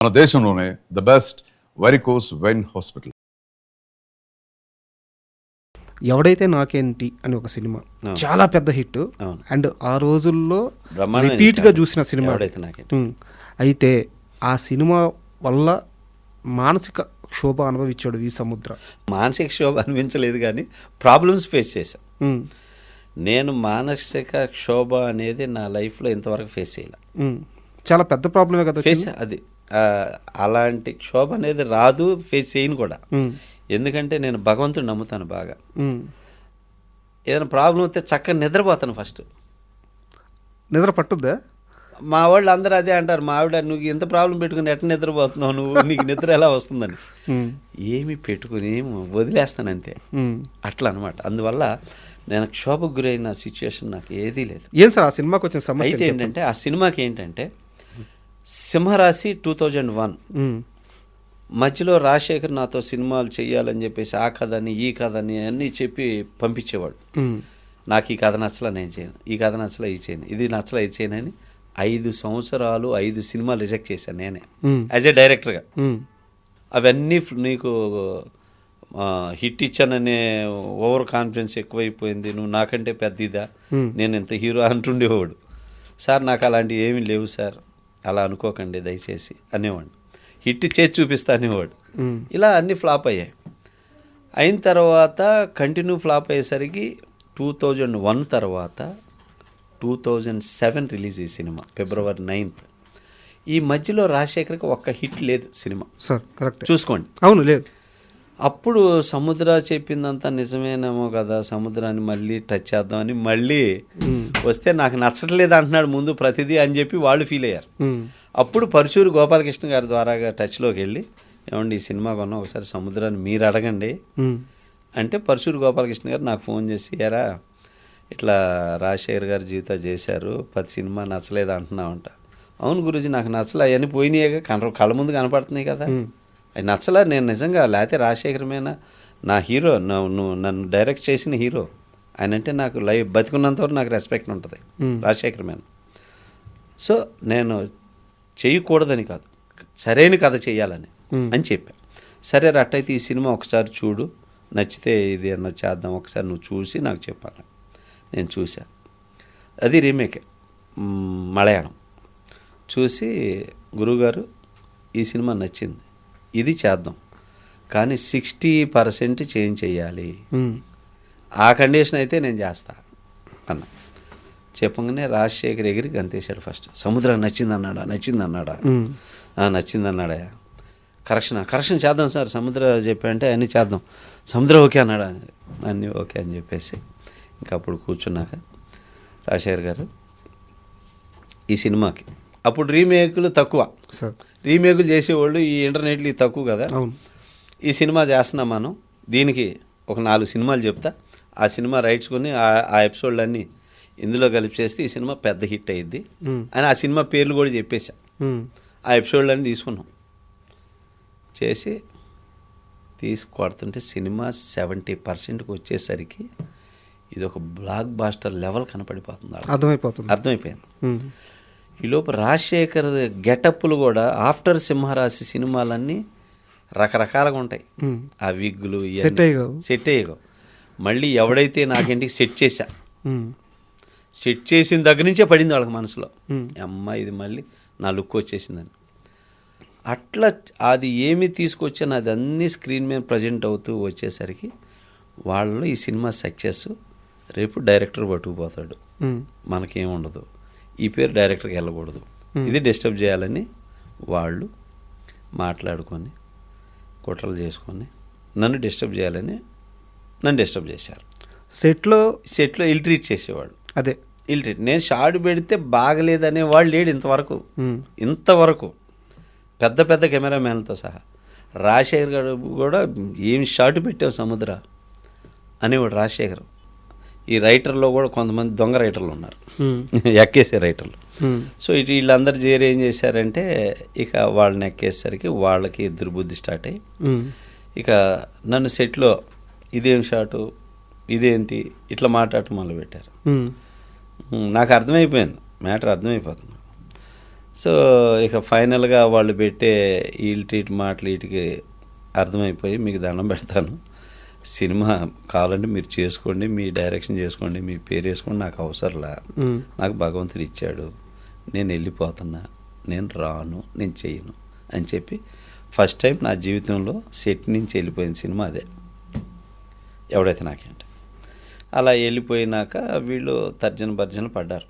మన దేశంలోనే the best varicose vein hospital. ఎవడైతే నాకేంటి అని ఒక సినిమా చాలా పెద్ద హిట్ అండ్ ఆ రోజుల్లో బ్రహ్మాండమైన రిపీట్గా చూసిన సినిమా. ఎవడైతే నాకేంటి. అయితే ఆ సినిమా వల్ల మానసిక క్షోభ అనుభవించాడు ఈ సముద్ర. మానసిక క్షోభ అనిపించలేదు కానీ ప్రాబ్లమ్స్ ఫేస్ చేశాను. నేను మానసిక క్షోభ అనేది నా లైఫ్లో ఇంతవరకు ఫేస్ చేయాలి. చాలా పెద్ద ప్రాబ్లమే కదా ఫేస్ అది. అలాంటి క్షోభ అనేది రాదు, ఫేస్ చేయను కూడా. ఎందుకంటే నేను భగవంతుడు నమ్ముతాను బాగా. ఏదైనా ప్రాబ్లం వస్తే చక్కగా నిద్రపోతాను. ఫస్ట్ నిద్ర పట్టుద్దా? మా వాళ్ళు అందరూ అదే అంటారు, మా ఆవిడ నువ్వు ఇంత ప్రాబ్లం పెట్టుకుని ఎట్లా నిద్రపోతున్నావు, నువ్వు నీకు నిద్ర ఎలా వస్తుందని. ఏమి పెట్టుకుని వదిలేస్తాను అంతే, అట్లా అనమాట. అందువల్ల నేను క్షోభకు గురైన సిచ్యువేషన్ నాకు ఏదీ లేదు. ఏం సార్ ఆ సినిమాకి వచ్చిన సమస్య? అయితే ఏంటంటే ఆ సినిమాకి ఏంటంటే సింహరాశి 2001 మధ్యలో రాజశేఖర్ నాతో సినిమాలు చేయాలని చెప్పేసి ఆ కథని ఈ కథని అన్నీ చెప్పి పంపించేవాడు. నాకు ఈ కథ నచ్చలా నేను చేయను, ఈ కథ నచ్చలా ఈ చేయను, ఇది నచ్చలా ఇది చేయను అని 5 సంవత్సరాలు 5 సినిమాలు రిజెక్ట్ చేశాను నేనే యాజ్ ఏ డైరెక్టర్గా. అవన్నీ నీకు హిట్ ఇచ్చాననే ఓవర్ కాన్ఫిడెన్స్ ఎక్కువైపోయింది, నువ్వు నాకంటే పెద్ద ఇదా, నేను ఇంత హీరో అంటుండేవాడు. సార్ నాకు అలాంటివి ఏమీ లేవు సార్, అలా అనుకోకండి దయచేసి అనేవాడు. హిట్ చేసి చూపిస్తా అనేవాడు. ఇలా అన్నీ ఫ్లాప్ అయ్యాయి. అయిన తర్వాత కంటిన్యూ ఫ్లాప్ అయ్యేసరికి 2001 తర్వాత 2007 రిలీజ్ ఈ సినిమా, February 9th. ఈ మధ్యలో రాజశేఖర్కి ఒక్క హిట్ లేదు సినిమా. సార్ కరెక్ట్ చూసుకోండి. అవును, లేదు. అప్పుడు సముద్ర చెప్పిందంతా నిజమేనేమో కదా, సముద్రాన్ని మళ్ళీ టచ్ చేద్దామని మళ్ళీ వస్తే నాకు నచ్చట్లేదు అంటున్నాడు ముందు ప్రతిదీ అని చెప్పి వాళ్ళు ఫీల్ అయ్యారు. అప్పుడు పరుచూరు గోపాలకృష్ణ గారి ద్వారాగా టచ్లోకి వెళ్ళి, ఏమండి ఈ సినిమా కొన్నా ఒకసారి సముద్రాన్ని మీరు అడగండి అంటే, పరుచూరు గోపాలకృష్ణ గారు నాకు ఫోన్ చేసి, ఎరా ఇట్లా రాజశేఖర్ గారు జీవితం చేశారు, 10 సినిమా నచ్చలేదు అంటున్నావంట. అవును గురూజీ నాకు నచ్చలే, అవన్నీ పోయినాయిగా, కళ్ళ ముందు కనపడుతున్నాయి కదా, అవి నచ్చలే. నేను నిజంగా లేకపోతే రాజశేఖర్ మీద నా హీరో, నువ్వు నన్ను డైరెక్ట్ చేసిన హీరో ఆయన అంటే నాకు లైఫ్ బతికున్నంతవరకు నాకు రెస్పెక్ట్ ఉంటుంది రాజశేఖర్ మీద. సో నేను చేయకూడదని కాదు, సరైన కథ చేయాలని అని చెప్పా. సరే అట్టయితే ఈ సినిమా ఒకసారి చూడు, నచ్చితే ఇది అన్న చేద్దాం, ఒకసారి నువ్వు చూసి నాకు చెప్పాలి. నేను చూసా, అది రీమేక్ మలయాళం. చూసి గురువుగారు ఈ సినిమా నచ్చింది, ఇది చేద్దాం కానీ 60% చేంజ్ చేయాలి, ఆ కండిషన్ అయితే నేను చేస్తా అన్న. చెప్పగానే రాజశేఖర్ ఎగిరి గంతేశాడు. ఫస్ట్ సముద్రం నచ్చిందన్నాడా, నచ్చిందన్నాడా, కరెక్షన్ చేద్దాం సార్, సముద్ర చెప్పా అంటే అన్నీ చేద్దాం, సముద్రం ఓకే అన్నాడా, అన్నీ ఓకే అని చెప్పేసి ఇంకా అప్పుడు కూర్చున్నాక రాజశేఖర్ గారు ఈ సినిమాకి అప్పుడు రీమేకులు తక్కువ, రీమేకులు చేసేవాళ్ళు ఈ ఇంటర్నెట్లు తక్కువ కదా, ఈ సినిమా చేస్తున్నాం మనం, దీనికి ఒక 4 సినిమాలు చెప్తా, ఆ సినిమా రైట్స్ కొని ఆ ఎపిసోడ్లన్నీ ఇందులో కలిపి చేస్తే ఈ సినిమా పెద్ద హిట్ అయ్యిద్ది అని ఆ సినిమా పేర్లు కూడా చెప్పేశా. ఆ ఎపిసోడ్లన్నీ తీసుకున్నాం, చేసి తీసుకొడుతుంటే సినిమా 70%కి వచ్చేసరికి ఇది ఒక బ్లాక్ బాస్టర్ లెవెల్ కనపడిపోతుంది, అర్థమైపోయింది. ఈలోపు రాజశేఖర్ గెటప్లు కూడా ఆఫ్టర్ సింహరాశి సినిమాలన్నీ రకరకాలుగా ఉంటాయి. ఆ విగ్గులు సెట్ అయ్యగో. మళ్ళీ ఎవడైతే నాకేంటికి సెట్ చేసిన దగ్గర నుంచే పడింది వాళ్ళకి మనసులో, అమ్మ ఇది మళ్ళీ నా లుక్ వచ్చేసిందని. అట్లా అది ఏమి తీసుకొచ్చాను అది అన్నీ స్క్రీన్ మీద ప్రజెంట్ అవుతూ వచ్చేసరికి వాళ్ళు ఈ సినిమా సక్సెస్, రేపు డైరెక్టర్ పట్టుకుపోతాడు, మనకేముండదు, ఈ పేరు డైరెక్టర్కి వెళ్ళకూడదు, ఇది డిస్టర్బ్ చేయాలని వాళ్ళు మాట్లాడుకొని కుట్రలు చేసుకొని నన్ను డిస్టర్బ్ చేయాలని నన్ను డిస్టర్బ్ చేశారు. సెట్లో ఇల్ట్రీట్ చేసేవాళ్ళు. అదే ఇల్ట్రీట్, నేను షార్ట్ పెడితే బాగలేదనే వాళ్ళు లేడు ఇంతవరకు పెద్ద పెద్ద కెమెరామ్యాన్లతో సహా. రాజశేఖర్ గారు కూడా ఏం షార్ట్ పెట్టావు సముద్ర అనేవాడు రాజశేఖర్. ఈ రైటర్లో కూడా కొంతమంది దొంగ రైటర్లు ఉన్నారు, ఎక్కేసే రైటర్లు. సో ఇటు వీళ్ళందరూ చేరి ఏం చేశారంటే ఇక వాళ్ళని ఎక్కేసరికి వాళ్ళకి దుర్బుద్ధి స్టార్ట్ అయ్యి ఇక నన్ను సెట్లో ఇదేం షాటు, ఇదేంటి ఇట్లా మాట్లాడటం మొదలుపెట్టారు. నాకు అర్థమైపోయింది, మ్యాటర్ అర్థమైపోతుంది. సో ఇక ఫైనల్గా వాళ్ళు పెట్టే వీటి మాటలు వీటికి అర్థమైపోయి మీకు దండం పెడతాను, సినిమా కావాలంటే మీరు చేసుకోండి, మీ డైరెక్షన్ చేసుకోండి, మీ పేరు వేసుకోండి, నాకు అవసరంలా, నాకు భగవంతుడు ఇచ్చాడు, నేను వెళ్ళిపోతున్నా, నేను రాను, నేను చెయ్యను అని చెప్పి ఫస్ట్ టైం నా జీవితంలో సెట్ నుంచి వెళ్ళిపోయిన సినిమా అదే, ఎవడైతే నాకేంటి. అలా వెళ్ళిపోయినాక వీళ్ళు తర్జన భర్జన పడ్డారు.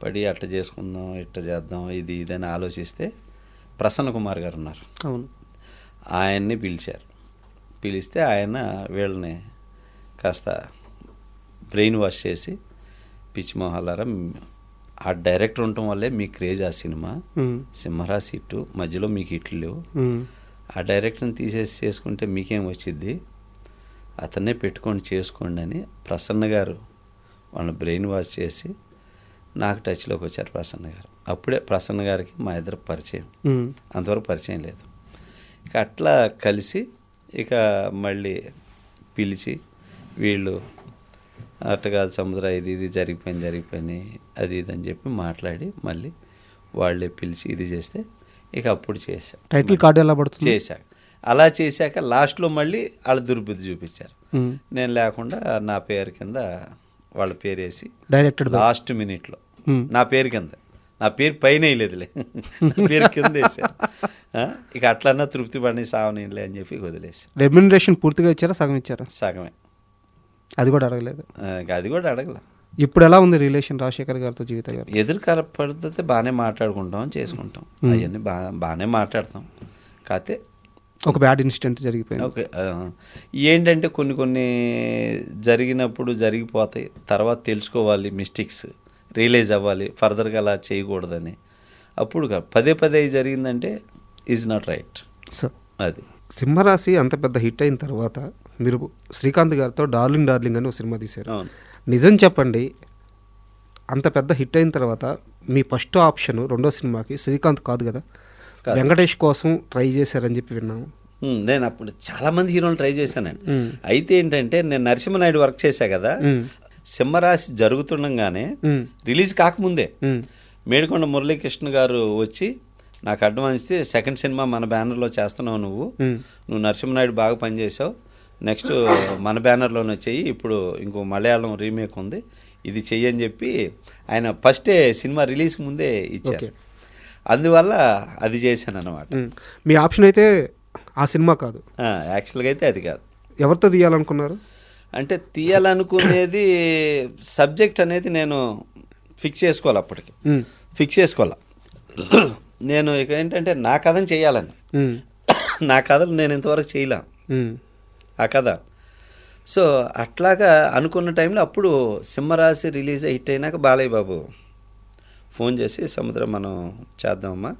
పడి అట్ట చేసుకుందాం, ఇట్ట చేద్దాం, ఇది అని ఆలోచిస్తే ప్రసన్న కుమార్ గారు ఉన్నారు, అవును, ఆయన్ని పిలిస్తే ఆయన వీళ్ళని కాస్త బ్రెయిన్ వాష్ చేసి, పిచ్చి మొహాలారా, ఆ డైరెక్టర్ ఉండటం వల్లే మీ క్రేజ్ ఆ సినిమా, సింహరాశి హిట్, మధ్యలో మీకు హిట్లు లేవు, ఆ డైరెక్టర్ని తీసేసి చేసుకుంటే మీకేం వచ్చింది, అతన్నే పెట్టుకొని చేసుకోండి అని ప్రసన్న గారు వాళ్ళని బ్రెయిన్ వాష్ చేసి నాకు టచ్లోకి వచ్చారు ప్రసన్న గారు. అప్పుడే ప్రసన్న గారికి మా ఇద్దరు పరిచయం, అంతవరకు పరిచయం లేదు. ఇక అట్లా కలిసి ఇక మళ్ళీ పిలిచి వీళ్ళు అట్ట కాదు సముద్ర, ఇది జరిగిపోయింది అది ఇది అని చెప్పి మాట్లాడి మళ్ళీ వాళ్ళే పిలిచి ఇది చేస్తే ఇక అప్పుడు చేశా. టైటిల్ కార్డు ఎలా పడుతుంది? చేశాక అలా చేశాక లాస్ట్లో మళ్ళీ వాళ్ళ దుర్బుద్ధి చూపించారు. నేను లేకుండా నా పేరు కింద వాళ్ళ పేరు వేసి డైరెక్టర్ లాస్ట్ మినిట్లో నా పేరు కింద, నా పేరు పైన వేయలేదులే, నా పేరు కింద వేసారు. ఇక అట్లన్నా తృప్తి పడి సావనీలే అని చెప్పి వదిలేసి. రెమ్యునరేషన్ పూర్తిగా ఇచ్చారా, సగం ఇచ్చారా? సగమే. అది కూడా అడగలేదు? అది కూడా అడగల. ఇప్పుడు ఎలా ఉంది రిలేషన్ రాజశేఖర్ గారితో, జీవిత గారు? ఎదురు పడితే బాగానే మాట్లాడుకుంటాం, చేసుకుంటాం, అవన్నీ బాగానే మాట్లాడతాం. కాకపోతే ఒక బ్యాడ్ ఇన్సిడెంట్ జరిగిపోయింది. ఓకే, ఏంటంటే కొన్ని జరిగినప్పుడు జరిగిపోతాయి, తర్వాత తెలుసుకోవాలి, మిస్టేక్స్ రియలైజ్ అవ్వాలి, ఫర్దర్గా అలా చేయకూడదని. అప్పుడు పదే జరిగిందంటే ఈజ్ నాట్ రైట్. సార్, అది సింహరాశి అంత పెద్ద హిట్ అయిన తర్వాత మీరు శ్రీకాంత్ గారితో డార్లింగ్ అని ఒక సినిమా తీశారు. నిజం చెప్పండి, అంత పెద్ద హిట్ అయిన తర్వాత మీ ఫస్ట్ ఆప్షన్ రెండో సినిమాకి శ్రీకాంత్ కాదు కదా, వెంకటేష్ కోసం ట్రై చేశారని చెప్పి విన్నాము. నేను అప్పుడు చాలామంది హీరోలు ట్రై చేశానండి. అయితే ఏంటంటే నేను నరసింహనాయుడు వర్క్ చేశా కదా, సింహరాశి జరుగుతుండగానే రిలీజ్ కాకముందే మేడికొండ మురళీకృష్ణ గారు వచ్చి నాకు అడ్వాన్స్ ఇస్తే, సెకండ్ సినిమా మన బ్యానర్లో చేస్తున్నావు, నువ్వు నరసింహనాయుడు బాగా పనిచేసావు, నెక్స్ట్ మన బ్యానర్లోనే చెయ్యి, ఇప్పుడు ఇంకో మలయాళం రీమేక్ ఉంది, ఇది చెయ్యి అని చెప్పి ఆయన ఫస్టే సినిమా రిలీజ్కి ముందే ఇచ్చారు. అందువల్ల అది చేశాను అన్నమాట. మీ ఆప్షన్ అయితే ఆ సినిమా కాదు, యాక్చువల్గా అయితే అది కాదు. ఎవరితో తీయాలనుకున్నారు? అంటే తీయాలనుకునేది సబ్జెక్ట్ అనేది నేను ఫిక్స్ చేసుకోవాలి, అప్పటికి ఫిక్స్ చేసుకోవాలి. నేను ఇక ఏంటంటే నా కథని చేయాలని, నా కథలు నేను ఇంతవరకు చేయలే ఆ కథ. సో అట్లాగా అనుకున్న టైంలో అప్పుడు సింహరాశి రిలీజ్ హిట్ అయినాక బాలయ్య బాబు ఫోన్ చేసి, సముద్రం మనం చేద్దామమ్మా,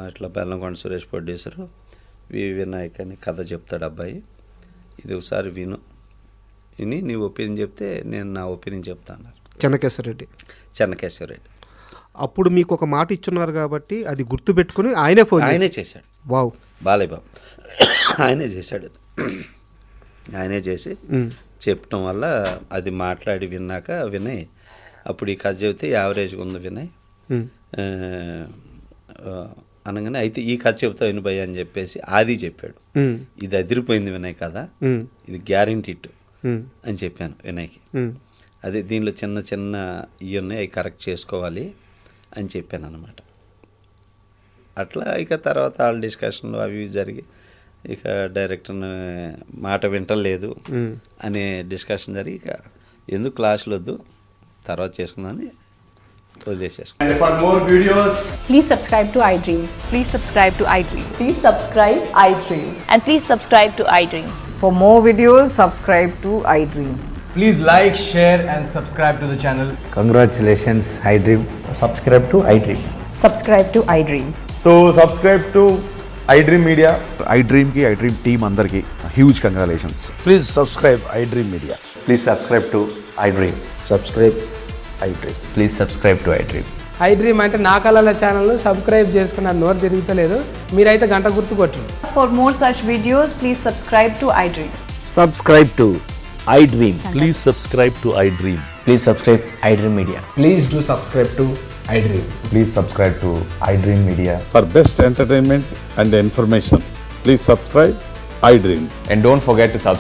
ఇట్లా బెల్లంకొండ సురేష్ ప్రొడ్యూసరు, వినాయక్ అని కథ చెప్తాడు అబ్బాయి, ఇది ఒకసారి విని నీ ఒపీనియన్ చెప్తే నేను నా ఒపీనియన్ చెప్తా అన్నారు. చెన్నకేశ్వరరెడ్డి అప్పుడు మీకు ఒక మాట ఇచ్చున్నారు కాబట్టి అది గుర్తుపెట్టుకుని ఆయనే చేశాడు. వావ్, బాలయ్య బాబు ఆయనే చేశాడు. ఆయనే చేసి చెప్పడం వల్ల అది మాట్లాడి విన్నాక వినయ్ అప్పుడు ఈ కథ చెబితే యావరేజ్గా ఉంది వినయ్ అనగానే, అయితే ఈ కథ చెబుతా వినబోయ్ అని చెప్పేసి ఆది చెప్పాడు, ఇది అదిరిపోయింది వినయ్ కదా, ఇది గ్యారంటీ అని చెప్పాను వినయ్కి. అదే దీనిలో చిన్న ఇవి ఉన్నాయి, అవి కరెక్ట్ చేసుకోవాలి అని చెప్పాను అన్నమాట. అట్లా ఇక తర్వాత వాళ్ళ డిస్కషన్లు అవి జరిగి ఇక డైరెక్టర్ని మాట వింటలేదు అనే డిస్కషన్ జరిగి ఇక ఎందుకు క్లాసులు వద్దు, తర్వాత చేసుకుందామని వదిలేసేసుకున్నాం. And for more videos, please subscribe to iDream. Please subscribe to iDream. Please subscribe iDream. And please subscribe to iDream. For more videos, subscribe to iDream. please like, share and subscribe to the channel. Congratulations, iDream. Subscribe to iDream. Subscribe to iDream. So subscribe to iDream Media. iDream team andarki huge congratulations. Please subscribe iDream Media. Please subscribe to iDream. Subscribe iDream. Please subscribe to iDream. iDream అంటే నా కళల ఛానల్ను subscribe చేసుకున్న నోరు తిరుగుతలేదు, మీరైతే గంట గుర్తు కొట్టండి. For more such videos, please subscribe to iDream. Subscribe to iDream. Please subscribe to iDream. Please subscribe iDream Media. Please do subscribe to iDream. Please subscribe to iDream Media. For best entertainment and information, please subscribe iDream. And don't forget to subscribe